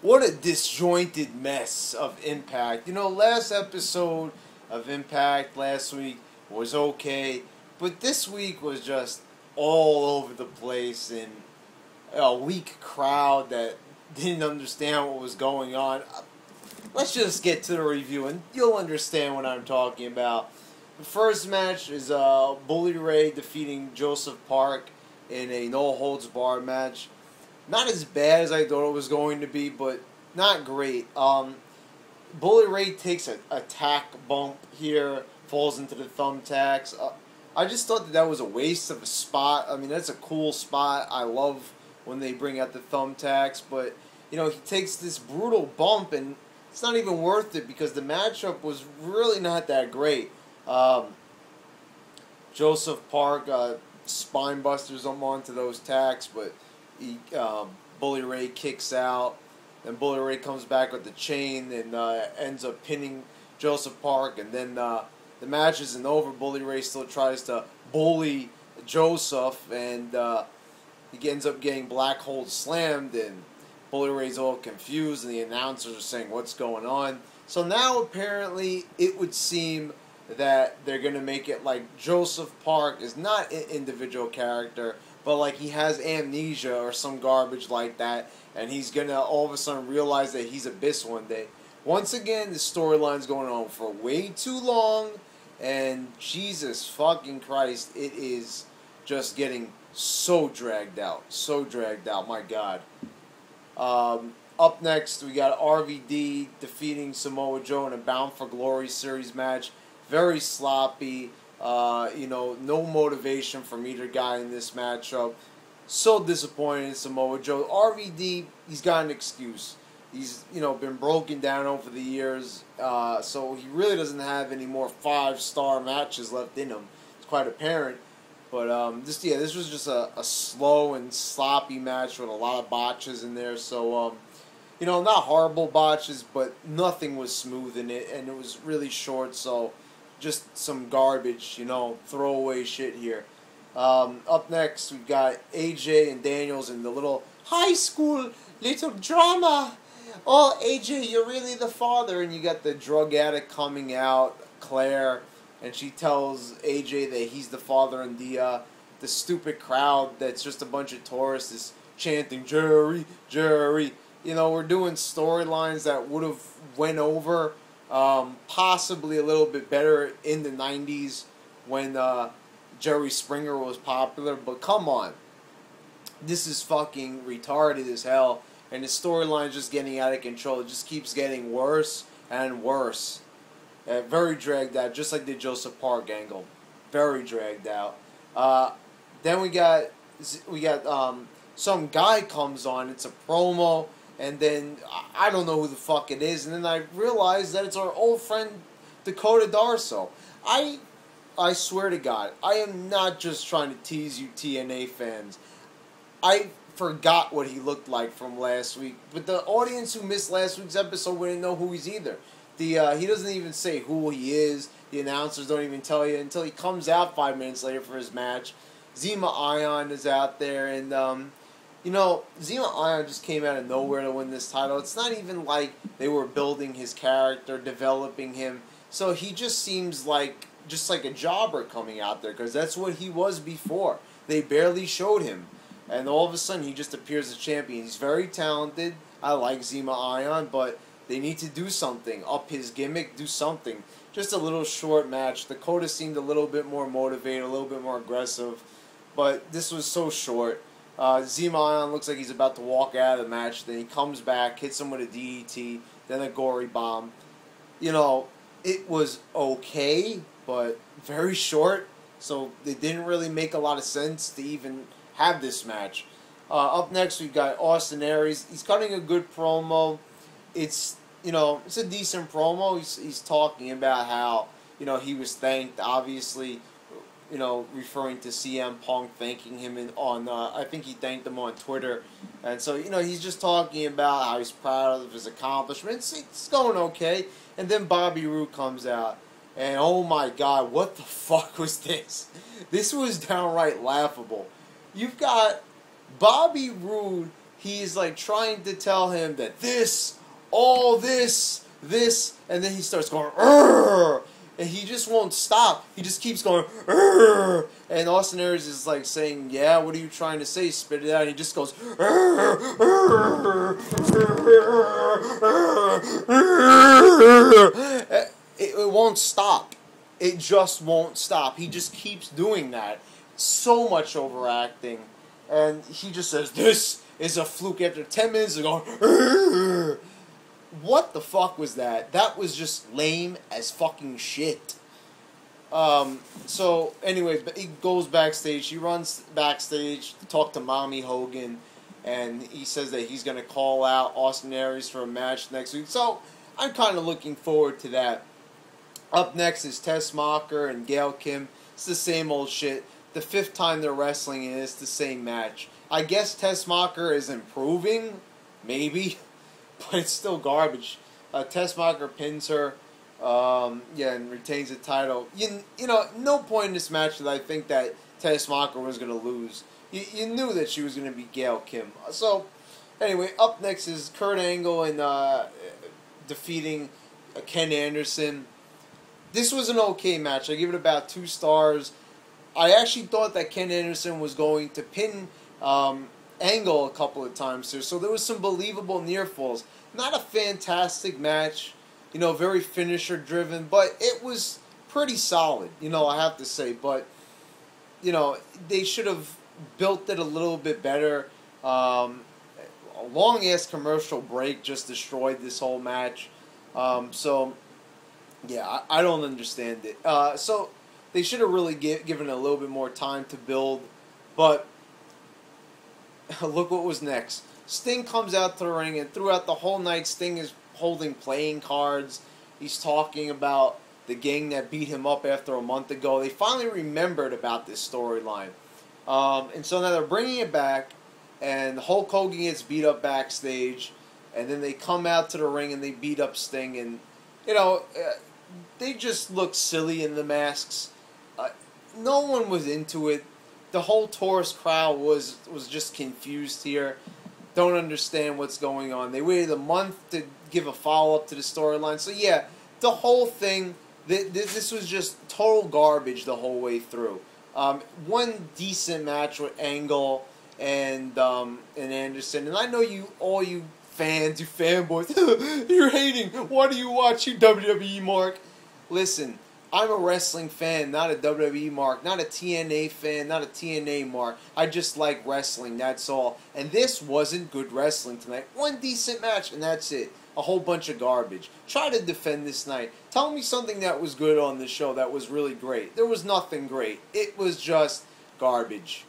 What a disjointed mess of Impact. You know, last episode of Impact last week was okay, but this week was just all over the place and a weak crowd that didn't understand what was going on. Let's just get to the review and you'll understand what I'm talking about. The first match is Bully Ray defeating Joseph Park in a no-holds-barred match. Not as bad as I thought it was going to be, but not great. Bully Ray takes a tack bump here, falls into the thumbtacks. I just thought that was a waste of a spot. I mean, that's a cool spot. I love when they bring out the thumbtacks, but you know, he takes this brutal bump, and it's not even worth it because the matchup was really not that great. Joseph Park spine busters him onto those tacks, but Bully Ray kicks out. Then Bully Ray comes back with the chain and ends up pinning Joseph Park. And then the match isn't over. Bully Ray still tries to bully Joseph, and he ends up getting black hole slammed. And Bully Ray's all confused, and the announcers are saying, "What's going on?" So now apparently it would seem that they're going to make it like Joseph Park is not an individual character, but like he has amnesia or some garbage like that, and he's going to all of a sudden realize that he's Abyss one day. Once again, the storyline's going on for way too long, and Jesus fucking Christ, it is just getting so dragged out. So dragged out, my God. Up next, we got RVD defeating Samoa Joe in a Bound for Glory series match. Very sloppy, no motivation from either guy in this matchup. So disappointed in Samoa Joe. RVD, he's got an excuse. He's, been broken down over the years, so he really doesn't have any more 5-star matches left in him. It's quite apparent. But this was just a slow and sloppy match with a lot of botches in there. So, not horrible botches, but nothing was smooth in it, and it was really short, so just some garbage, throwaway shit here. Up next, we've got AJ and Daniels in the little high school little drama. Oh, AJ, you're really the father. And you got the drug addict coming out, Claire, and she tells AJ that he's the father, and the stupid crowd that's just a bunch of tourists is chanting, "Jerry, Jerry." We're doing storylines that would have went over possibly a little bit better in the 90s when Jerry Springer was popular, but come on. This is fucking retarded as hell, and the storyline is just getting out of control. It just keeps getting worse and worse. Very dragged out, just like the Joseph Park angle. Very dragged out. Then we got some guy comes on. It's a promo. And then, I don't know who the fuck it is. And then I realized that it's our old friend, Dakota Darso. I swear to God, I am not just trying to tease you TNA fans. I forgot what he looked like from last week. But the audience who missed last week's episode wouldn't know who he's either. He doesn't even say who he is. The announcers don't even tell you until he comes out 5 minutes later for his match. Zema Ion is out there, and Zema Ion just came out of nowhere to win this title. It's not even like they were building his character, developing him. So he just seems like a jobber coming out there, because that's what he was before. They barely showed him. And all of a sudden he just appears as champion. He's very talented. I like Zema Ion, but they need to do something. Up his gimmick, do something. Just a little short match. Dakota seemed a little bit more motivated, a little bit more aggressive. But this was so short. Zema Ion looks like he's about to walk out of the match. Then he comes back, hits him with a DDT, then a gory bomb. It was okay, but very short. So it didn't really make a lot of sense to even have this match. Up next, we've got Austin Aries. He's cutting a good promo. It's a decent promo. He's talking about how he was thanked, obviously. Referring to CM Punk, thanking him I think he thanked him on Twitter. And so, he's just talking about how he's proud of his accomplishments. It's going okay. And then Bobby Roode comes out. And oh my God, what the fuck was this? This was downright laughable. You've got Bobby Roode he's like trying to tell him that this, all this, and then he starts going, "Urgh!" And he just won't stop. He just keeps going, "Urgh!" And Austin Aries is like saying, "Yeah, what are you trying to say? Spit it out." And he just goes, "Urgh! Urgh! Urgh!" It won't stop. It just won't stop. He just keeps doing that. So much overacting. And he just says, "This is a fluke." After 10 minutes of going, "Urgh!" What the fuck was that? That was just lame as fucking shit. So, anyway, he goes backstage. He runs backstage to talk to Mommy Hogan. And he says that he's going to call out Austin Aries for a match next week. So, I'm kind of looking forward to that. Up next is Tess Mocker and Gail Kim. It's the same old shit. The 5th time they're wrestling and it's the same match. I guess Tess Mocker is improving. Maybe. But it's still garbage. Tess Mocker pins her, and retains the title. You know, no point in this match that I think that Tess Mocker was going to lose. You knew that she was going to be Gail Kim. So, anyway, up next is Kurt Angle and defeating Ken Anderson. This was an okay match. I give it about 2 stars. I actually thought that Ken Anderson was going to pin Angle a couple of times here, so there was some believable near falls. Not a fantastic match, very finisher driven, but it was pretty solid, I have to say. But they should have built it a little bit better. A long ass commercial break just destroyed this whole match. So yeah, I don't understand it. So they should have really given it a little bit more time to build, but look what was next. Sting comes out to the ring, and throughout the whole night, Sting is holding playing cards. He's talking about the gang that beat him up after a month ago. They finally remembered about this storyline. And so now they're bringing it back, and Hulk Hogan gets beat up backstage, and then they come out to the ring and they beat up Sting, and, they just look silly in the masks. No one was into it. The whole tourist crowd was just confused here. Don't understand what's going on. They waited a month to give a follow-up to the storyline. So yeah, the whole thing, this was just total garbage the whole way through. One decent match with Angle and Anderson. And I know all you fans, you fanboys, you're hating. Why do you watch, you WWE mark? Listen, I'm a wrestling fan, not a WWE mark, not a TNA fan, not a TNA mark. I just like wrestling, that's all. And this wasn't good wrestling tonight. One decent match, and that's it. A whole bunch of garbage. Try to defend this night. Tell me something that was good on the show that was really great. There was nothing great. It was just garbage.